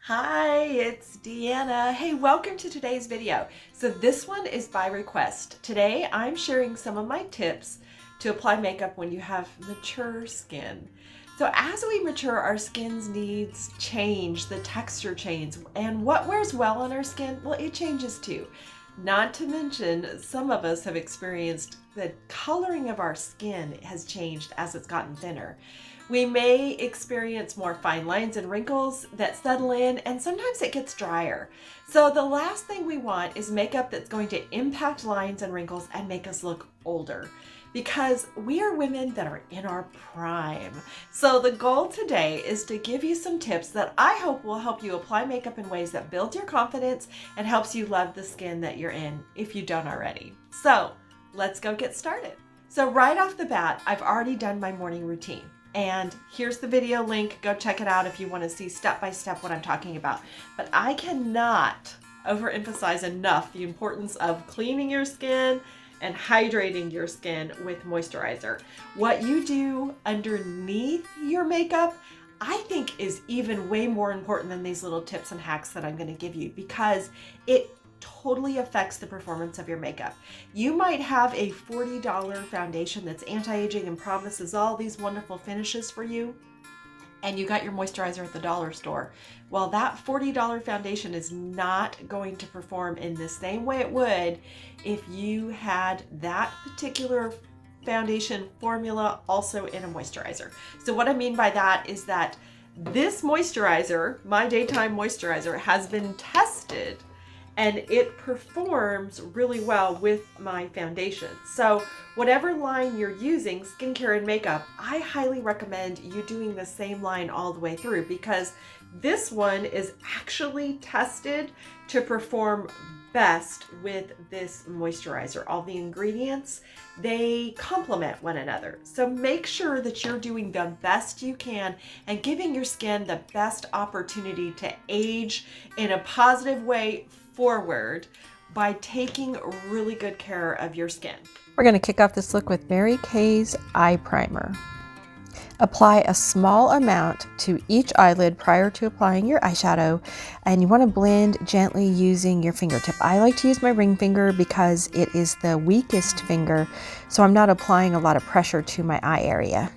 Hi, it's DeAnna. Hey, welcome to today's video. So this one is by request. Today I'm sharing some of my tips to apply makeup when you have mature skin. So as we mature, our skin's needs change, the texture changes, and what wears well on our skin, well, it changes too. Not to mention, some of us have experienced the coloring of our skin has changed as it's gotten thinner. We may experience more fine lines and wrinkles that settle in, and sometimes it gets drier. So the last thing we want is makeup that's going to impact lines and wrinkles and make us look older, because we are women that are in our prime. So the goal today is to give you some tips that I hope will help you apply makeup in ways that build your confidence and helps you love the skin that you're in if you don't already. So let's go get started. So right off the bat, I've already done my morning routine. And here's the video link. Go check it out if you want to see step by step what I'm talking about. But I cannot overemphasize enough the importance of cleaning your skin and hydrating your skin with moisturizer. What you do underneath your makeup, I think, is even way more important than these little tips and hacks that I'm going to give you, because it totally affects the performance of your makeup. You might have a $40 foundation that's anti-aging and promises all these wonderful finishes for you, and you got your moisturizer at the dollar store. Well, that $40 foundation is not going to perform in the same way it would if you had that particular foundation formula also in a moisturizer. So what I mean by that is that this moisturizer, my daytime moisturizer, has been tested and it performs really well with my foundation. So whatever line you're using, skincare and makeup, I highly recommend you doing the same line all the way through, because this one is actually tested to perform best with this moisturizer. All the ingredients, they complement one another. So make sure that you're doing the best you can and giving your skin the best opportunity to age in a positive way forward by taking really good care of your skin. We're going to kick off this look with Mary Kay's eye primer. Apply a small amount to each eyelid prior to applying your eyeshadow, and you want to blend gently using your fingertip. I like to use my ring finger because it is the weakest finger, so I'm not applying a lot of pressure to my eye area.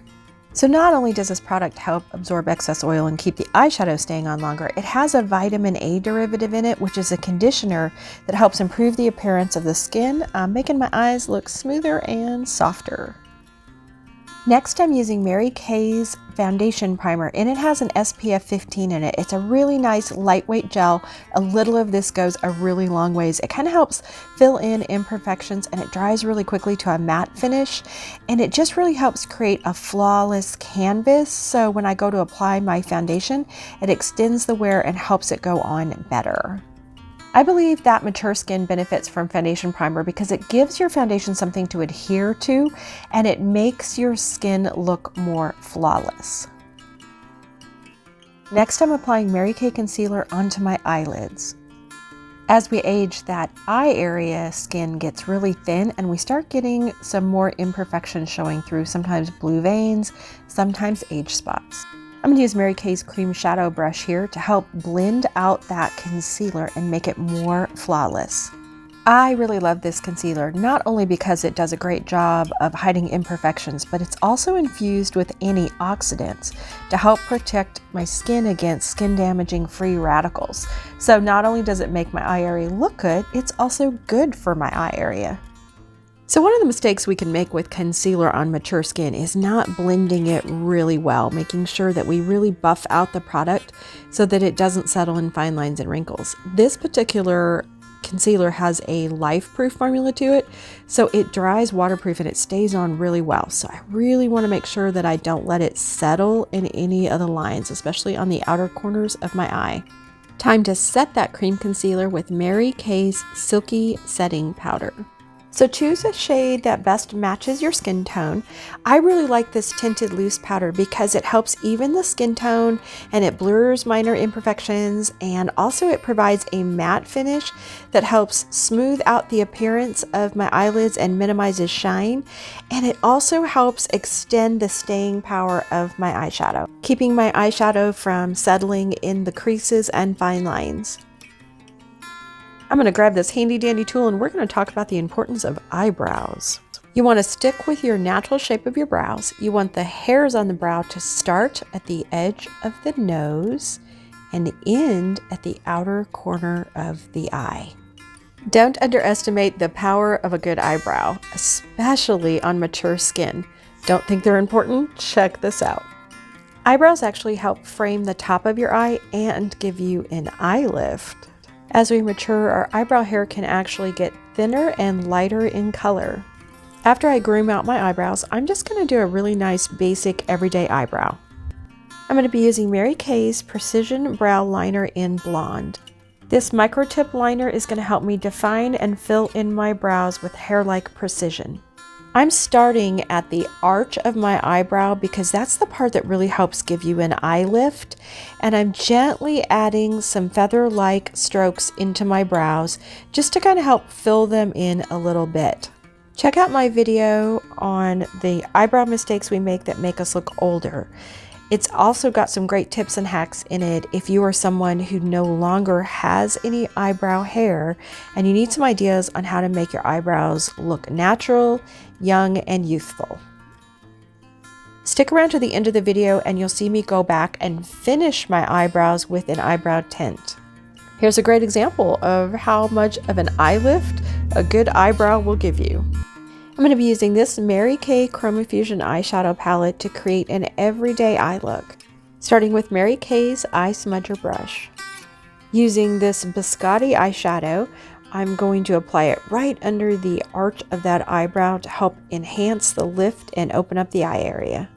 So not only does this product help absorb excess oil and keep the eyeshadow staying on longer, it has a vitamin A derivative in it, which is a conditioner that helps improve the appearance of the skin, making my eyes look smoother and softer. Next, I'm using Mary Kay's foundation primer, and it has an SPF 15 in it. It's a really nice lightweight gel. A little of this goes a really long ways. It kind of helps fill in imperfections, and it dries really quickly to a matte finish, and it just really helps create a flawless canvas. So when I go to apply my foundation, it extends the wear and helps it go on better. I believe that mature skin benefits from foundation primer because it gives your foundation something to adhere to, and it makes your skin look more flawless. Next, I'm applying Mary Kay concealer onto my eyelids. As we age, that eye area skin gets really thin, and we start getting some more imperfections showing through, sometimes blue veins, sometimes age spots. I'm going to use Mary Kay's cream shadow brush here to help blend out that concealer and make it more flawless. I really love this concealer, not only because it does a great job of hiding imperfections, but it's also infused with antioxidants to help protect my skin against skin damaging free radicals. So not only does it make my eye area look good, it's also good for my eye area. So one of the mistakes we can make with concealer on mature skin is not blending it really well, making sure that we really buff out the product so that it doesn't settle in fine lines and wrinkles. This particular concealer has a life-proof formula to it, so it dries waterproof and it stays on really well. So I really want to make sure that I don't let it settle in any of the lines, especially on the outer corners of my eye. Time to set that cream concealer with Mary Kay's Silky setting powder. So choose a shade that best matches your skin tone. I really like this tinted loose powder because it helps even the skin tone and it blurs minor imperfections, and also it provides a matte finish that helps smooth out the appearance of my eyelids and minimizes shine, and it also helps extend the staying power of my eyeshadow, keeping my eyeshadow from settling in the creases and fine lines. I'm going to grab this handy dandy tool and we're going to talk about the importance of eyebrows. You want to stick with your natural shape of your brows. You want the hairs on the brow to start at the edge of the nose and end at the outer corner of the eye. Don't underestimate the power of a good eyebrow, especially on mature skin. Don't think they're important? Check this out. Eyebrows actually help frame the top of your eye and give you an eye lift. As we mature, our eyebrow hair can actually get thinner and lighter in color. After I groom out my eyebrows, I'm just going to do a really nice basic everyday eyebrow. I'm going to be using Mary Kay's Precision Brow Liner in Blonde. This micro tip liner is going to help me define and fill in my brows with hair-like precision. I'm starting at the arch of my eyebrow because that's the part that really helps give you an eye lift, and I'm gently adding some feather-like strokes into my brows just to kind of help fill them in a little bit. Check out my video on the eyebrow mistakes we make that make us look older. It's also got some great tips and hacks in it if you are someone who no longer has any eyebrow hair and you need some ideas on how to make your eyebrows look natural, young, and youthful. Stick around to the end of the video and you'll see me go back and finish my eyebrows with an eyebrow tint. Here's a great example of how much of an eye lift a good eyebrow will give you. I'm going to be using this Mary Kay Chromafusion eyeshadow palette to create an everyday eye look, starting with Mary Kay's Eye Smudger brush. Using this Biscotti eyeshadow, I'm going to apply it right under the arch of that eyebrow to help enhance the lift and open up the eye area.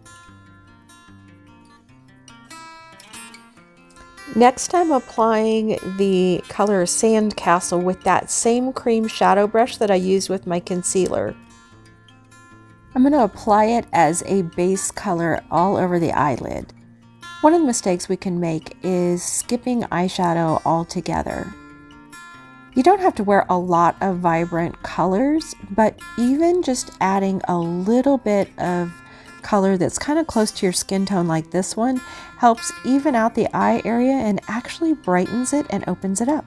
Next, I'm applying the color Sandcastle with that same cream shadow brush that I used with my concealer. I'm going to apply it as a base color all over the eyelid. One of the mistakes we can make is skipping eyeshadow altogether. You don't have to wear a lot of vibrant colors, but even just adding a little bit of color that's kind of close to your skin tone like this one helps even out the eye area and actually brightens it and opens it up.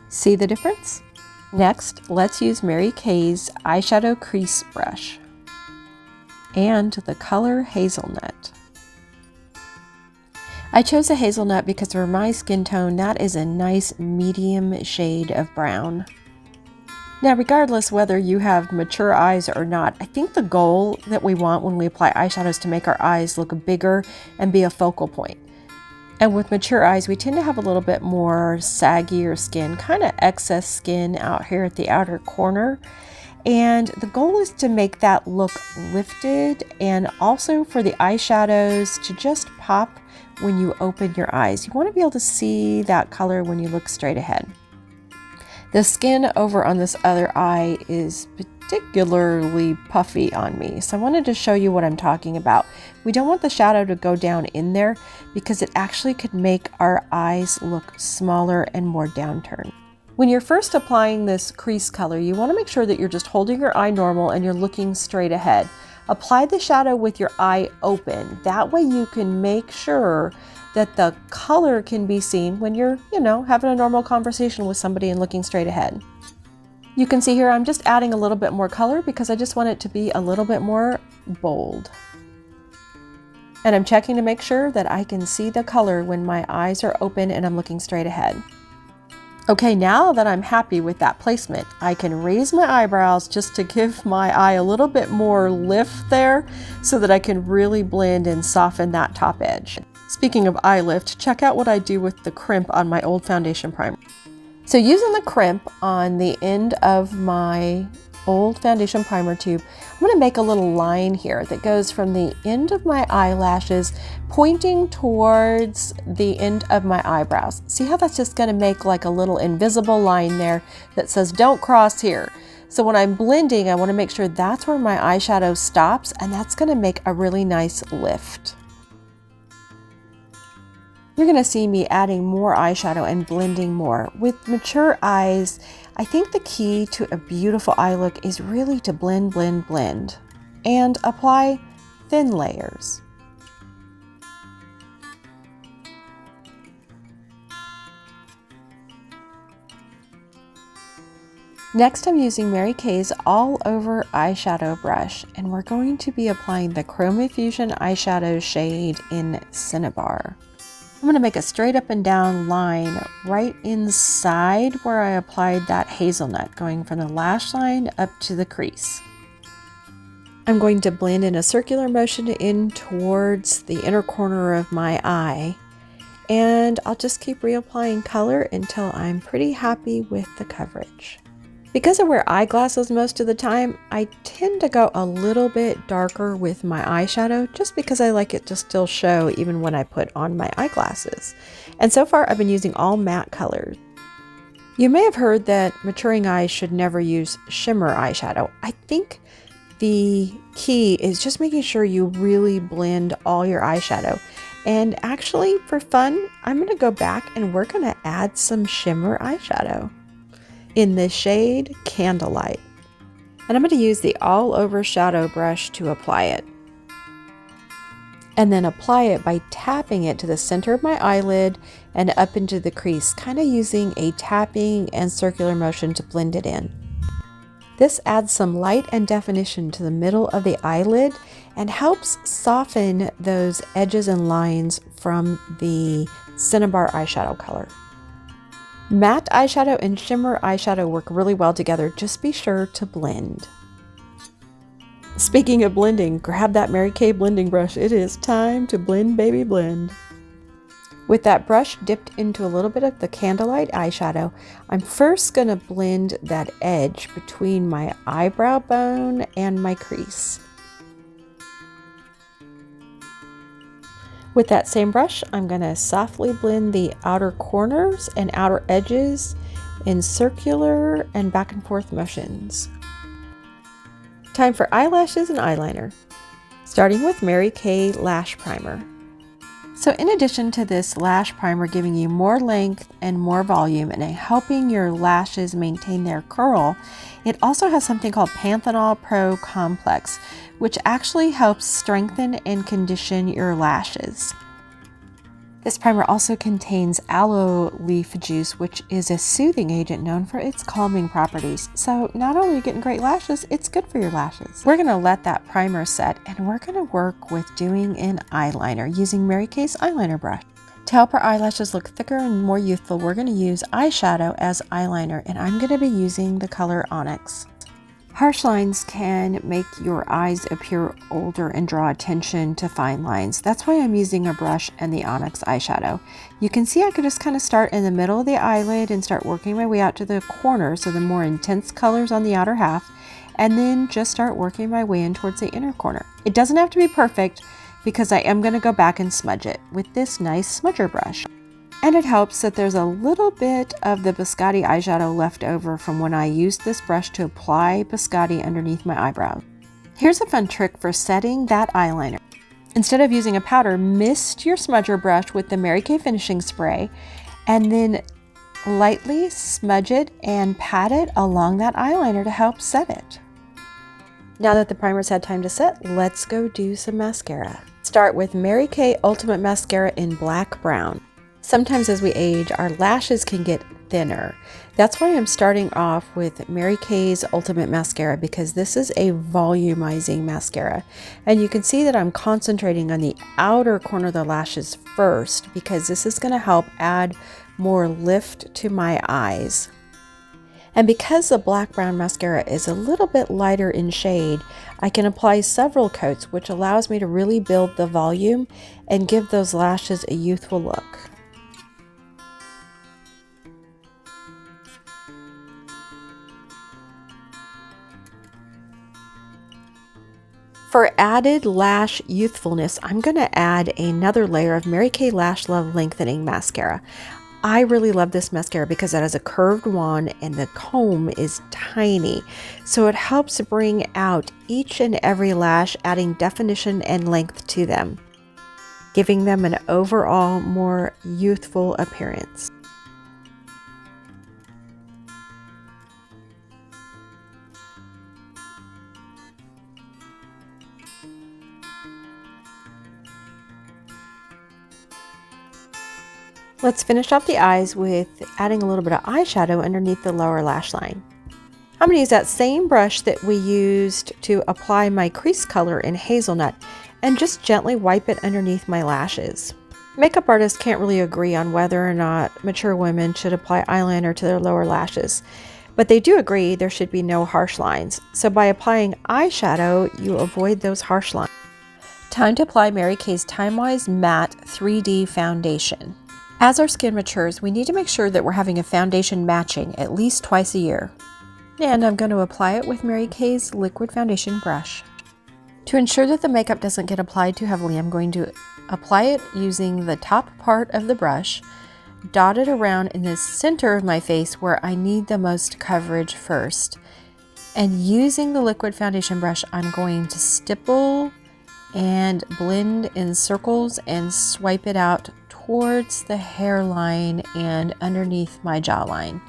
See the difference? Next, let's use Mary Kay's eyeshadow crease brush and the color Hazelnut. I chose a hazelnut because for my skin tone, that is a nice medium shade of brown. Now, regardless whether you have mature eyes or not, I think the goal that we want when we apply eyeshadow is to make our eyes look bigger and be a focal point. And with mature eyes, we tend to have a little bit more saggier skin, kind of excess skin out here at the outer corner. And the goal is to make that look lifted and also for the eyeshadows to just pop when you open your eyes. You want to be able to see that color when you look straight ahead. The skin over on this other eye is particularly puffy on me, so I wanted to show you what I'm talking about. We don't want the shadow to go down in there because it actually could make our eyes look smaller and more downturned. When you're first applying this crease color, you want to make sure that you're just holding your eye normal and you're looking straight ahead. Apply the shadow with your eye open. That way you can make sure that the color can be seen when you're, having a normal conversation with somebody and looking straight ahead. You can see here I'm just adding a little bit more color because I just want it to be a little bit more bold. And I'm checking to make sure that I can see the color when my eyes are open and I'm looking straight ahead. Okay, now that I'm happy with that placement, I can raise my eyebrows just to give my eye a little bit more lift there so that I can really blend and soften that top edge. Speaking of eye lift, check out what I do with the crimp on my old foundation primer. So using the crimp on the end of my old foundation primer tube, I'm going to make a little line here that goes from the end of my eyelashes pointing towards the end of my eyebrows. See how that's just going to make like a little invisible line there that says don't cross here. So when I'm blending, I want to make sure that's where my eyeshadow stops, and that's going to make a really nice lift. You're going to see me adding more eyeshadow and blending more. With mature eyes, I think the key to a beautiful eye look is really to blend, blend, blend, and apply thin layers. Next, I'm using Mary Kay's All Over Eyeshadow Brush, and we're going to be applying the Chromafusion eyeshadow shade in Cinnabar. I'm going to make a straight up and down line right inside where I applied that hazelnut, going from the lash line up to the crease. I'm going to blend in a circular motion in towards the inner corner of my eye, and I'll just keep reapplying color until I'm pretty happy with the coverage. Because I wear eyeglasses most of the time, I tend to go a little bit darker with my eyeshadow just because I like it to still show even when I put on my eyeglasses. And so far I've been using all matte colors. You may have heard that maturing eyes should never use shimmer eyeshadow. I think the key is just making sure you really blend all your eyeshadow. And actually, for fun, I'm going to go back and we're going to add some shimmer eyeshadow in the shade Candlelight. And I'm going to use the All Over Shadow brush to apply it. And then apply it by tapping it to the center of my eyelid and up into the crease, kind of using a tapping and circular motion to blend it in. This adds some light and definition to the middle of the eyelid and helps soften those edges and lines from the Cinnabar eyeshadow color. Matte eyeshadow and shimmer eyeshadow work really well together. Just be sure to blend. Speaking of blending, grab that Mary Kay blending brush. It is time to blend, baby, blend. With that brush dipped into a little bit of the Candlelight eyeshadow, I'm first going to blend that edge between my eyebrow bone and my crease. With that same brush, I'm going to softly blend the outer corners and outer edges in circular and back and forth motions. Time for eyelashes and eyeliner. Starting with Mary Kay Lash Primer. So in addition to this lash primer giving you more length and more volume and helping your lashes maintain their curl, it also has something called Panthenol Pro Complex, which actually helps strengthen and condition your lashes. This primer also contains aloe leaf juice, which is a soothing agent known for its calming properties. So not only are you getting great lashes, it's good for your lashes. We're going to let that primer set and we're going to work with doing an eyeliner using Mary Kay's eyeliner brush. To help our eyelashes look thicker and more youthful, we're going to use eyeshadow as eyeliner, and I'm going to be using the color Onyx. Harsh lines can make your eyes appear older and draw attention to fine lines. That's why I'm using a brush and the Onyx eyeshadow. You can see I could just kind of start in the middle of the eyelid and start working my way out to the corner, so the more intense colors on the outer half, and then just start working my way in towards the inner corner. It doesn't have to be perfect because I am going to go back and smudge it with this nice smudger brush. And it helps that there's a little bit of the Biscotti eyeshadow left over from when I used this brush to apply Biscotti underneath my eyebrows. Here's a fun trick for setting that eyeliner. Instead of using a powder, mist your smudger brush with the Mary Kay finishing spray and then lightly smudge it and pat it along that eyeliner to help set it. Now that the primer's had time to set, let's go do some mascara. Start with Mary Kay Ultimate Mascara in Black Brown. Sometimes as we age, our lashes can get thinner. That's why I'm starting off with Mary Kay's Ultimate Mascara, because this is a volumizing mascara. And you can see that I'm concentrating on the outer corner of the lashes first, because this is going to help add more lift to my eyes. And because the Black Brown mascara is a little bit lighter in shade, I can apply several coats, which allows me to really build the volume and give those lashes a youthful look. For added lash youthfulness, I'm going to add another layer of Mary Kay Lash Love Lengthening Mascara. I really love this mascara because it has a curved wand and the comb is tiny. So it helps bring out each and every lash, adding definition and length to them, giving them an overall more youthful appearance. Let's finish off the eyes with adding a little bit of eyeshadow underneath the lower lash line. I'm going to use that same brush that we used to apply my crease color in Hazelnut and just gently wipe it underneath my lashes. Makeup artists can't really agree on whether or not mature women should apply eyeliner to their lower lashes, but they do agree there should be no harsh lines. So by applying eyeshadow, you avoid those harsh lines. Time to apply Mary Kay's TimeWise Matte 3D Foundation. As our skin matures, we need to make sure that we're having a foundation matching at least twice a year. And I'm going to apply it with Mary Kay's liquid foundation brush. To ensure that the makeup doesn't get applied too heavily, I'm going to apply it using the top part of the brush, dot it around in the center of my face where I need the most coverage first. And using the liquid foundation brush, I'm going to stipple and blend in circles and swipe it out towards the hairline and underneath my jawline.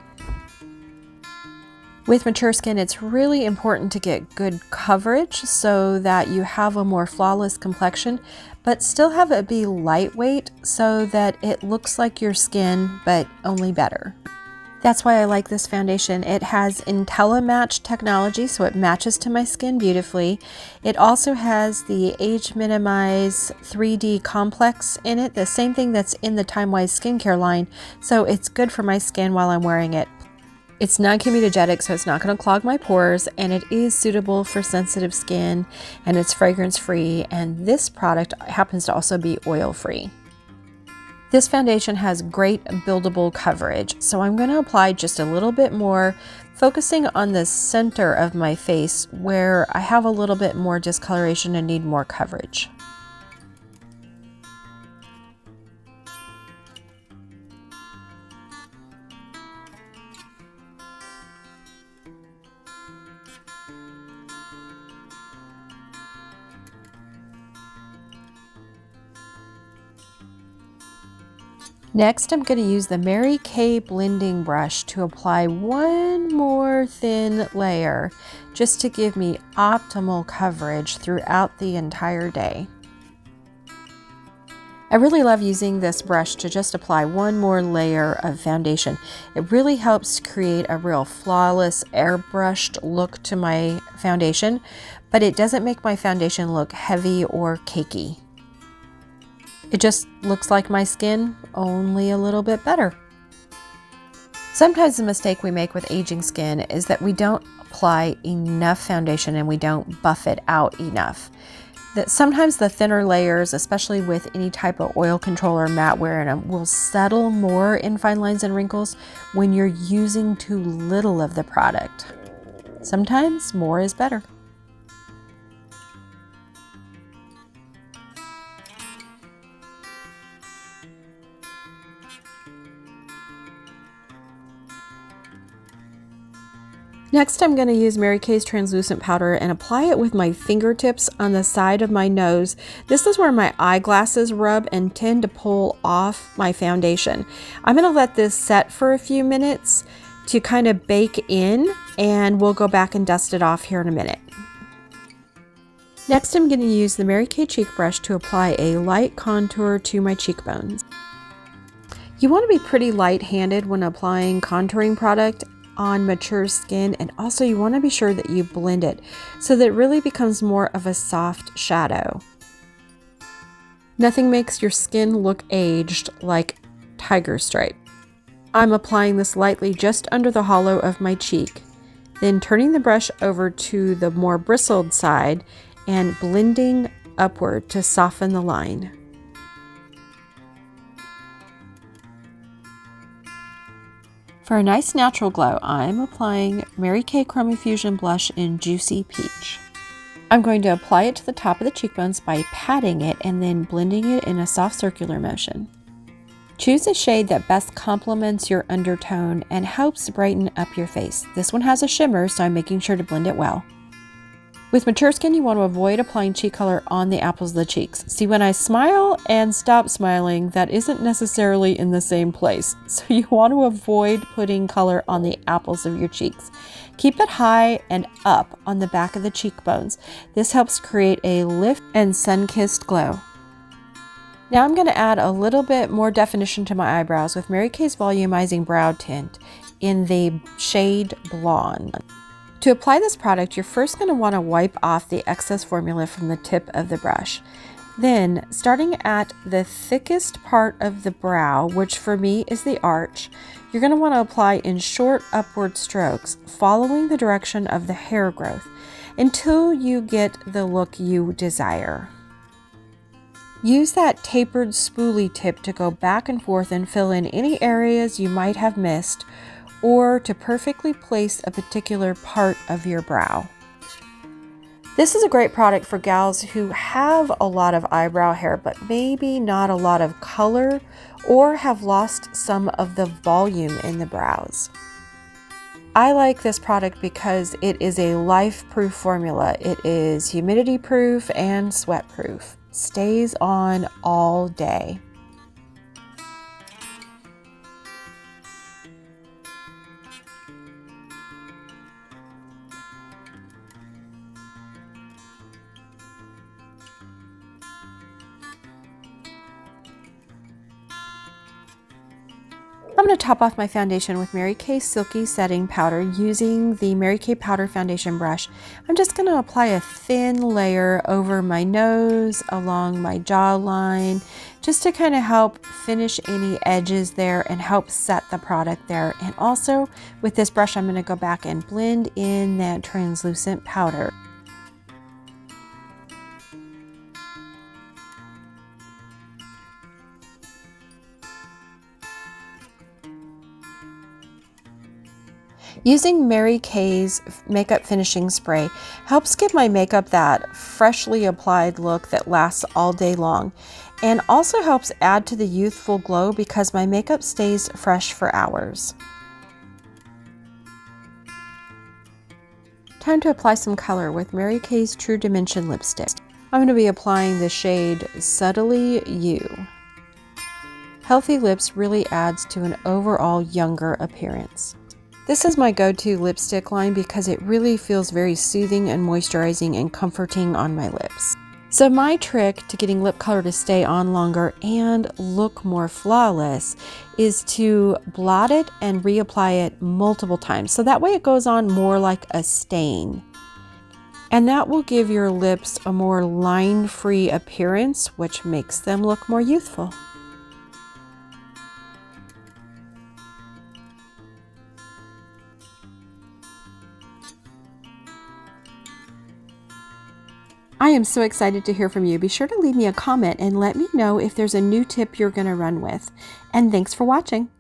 With mature skin, it's really important to get good coverage so that you have a more flawless complexion, but still have it be lightweight so that it looks like your skin, but only better. That's why I like this foundation. It has IntelliMatch technology, so it matches to my skin beautifully. It also has the Age Minimize 3D Complex in it, the same thing that's in the TimeWise skincare line, so it's good for my skin while I'm wearing it. It's non-comedogenic, so it's not going to clog my pores, and it is suitable for sensitive skin, and it's fragrance-free, and this product happens to also be oil-free. This foundation has great buildable coverage, so I'm going to apply just a little bit more, focusing on the center of my face where I have a little bit more discoloration and need more coverage. Next, I'm going to use the Mary Kay blending brush to apply one more thin layer just to give me optimal coverage throughout the entire day. I really love using this brush to just apply one more layer of foundation. It really helps create a real flawless airbrushed look to my foundation, but it doesn't make my foundation look heavy or cakey. It just looks like my skin, only a little bit better. Sometimes the mistake we make with aging skin is that we don't apply enough foundation and we don't buff it out enough. That sometimes the thinner layers, especially with any type of oil control or matte wear in them, will settle more in fine lines and wrinkles when you're using too little of the product. Sometimes more is better. Next, I'm going to use Mary Kay's translucent powder and apply it with my fingertips on the side of my nose. This is where my eyeglasses rub and tend to pull off my foundation. I'm going to let this set for a few minutes to kind of bake in, and we'll go back and dust it off here in a minute. Next, I'm going to use the Mary Kay cheek brush to apply a light contour to my cheekbones. You want to be pretty light-handed when applying contouring product on mature skin, and also you want to be sure that you blend it so that it really becomes more of a soft shadow. Nothing makes your skin look aged like tiger stripe. I'm applying this lightly just under the hollow of my cheek, then turning the brush over to the more bristled side and blending upward to soften the line. For a nice natural glow, I'm applying Mary Kay Chromafusion blush in Juicy Peach. I'm going to apply it to the top of the cheekbones by patting it and then blending it in a soft circular motion. Choose a shade that best complements your undertone and helps brighten up your face. This one has a shimmer, so I'm making sure to blend it well. With mature skin, you want to avoid applying cheek color on the apples of the cheeks. See, when I smile and stop smiling, that isn't necessarily in the same place. So you want to avoid putting color on the apples of your cheeks. Keep it high and up on the back of the cheekbones. This helps create a lift and sun-kissed glow. Now I'm going to add a little bit more definition to my eyebrows with Mary Kay's Volumizing Brow Tint in the shade Blonde. To apply this product, you're first going to want to wipe off the excess formula from the tip of the brush. Then, starting at the thickest part of the brow, which for me is the arch, you're going to want to apply in short upward strokes, following the direction of the hair growth, until you get the look you desire. Use that tapered spoolie tip to go back and forth and fill in any areas you might have missed, or to perfectly place a particular part of your brow. This is a great product for gals who have a lot of eyebrow hair, but maybe not a lot of color, or have lost some of the volume in the brows. I like this product because it is a life-proof formula. It is humidity-proof and sweat-proof. Stays on all day. I'm going to top off my foundation with Mary Kay Silky Setting Powder using the Mary Kay Powder Foundation brush. I'm just going to apply a thin layer over my nose, along my jawline, just to kind of help finish any edges there and help set the product there. And also with this brush, I'm going to go back and blend in that translucent powder. Using Mary Kay's makeup finishing spray helps give my makeup that freshly applied look that lasts all day long, and also helps add to the youthful glow because my makeup stays fresh for hours. Time to apply some color with Mary Kay's True Dimension lipstick. I'm going to be applying the shade Subtly You. Healthy lips really adds to an overall younger appearance. This is my go-to lipstick line because it really feels very soothing and moisturizing and comforting on my lips. So my trick to getting lip color to stay on longer and look more flawless is to blot it and reapply it multiple times. So that way it goes on more like a stain. And that will give your lips a more line-free appearance, which makes them look more youthful. I am so excited to hear from you. Be sure to leave me a comment and let me know if there's a new tip you're going to run with. And thanks for watching.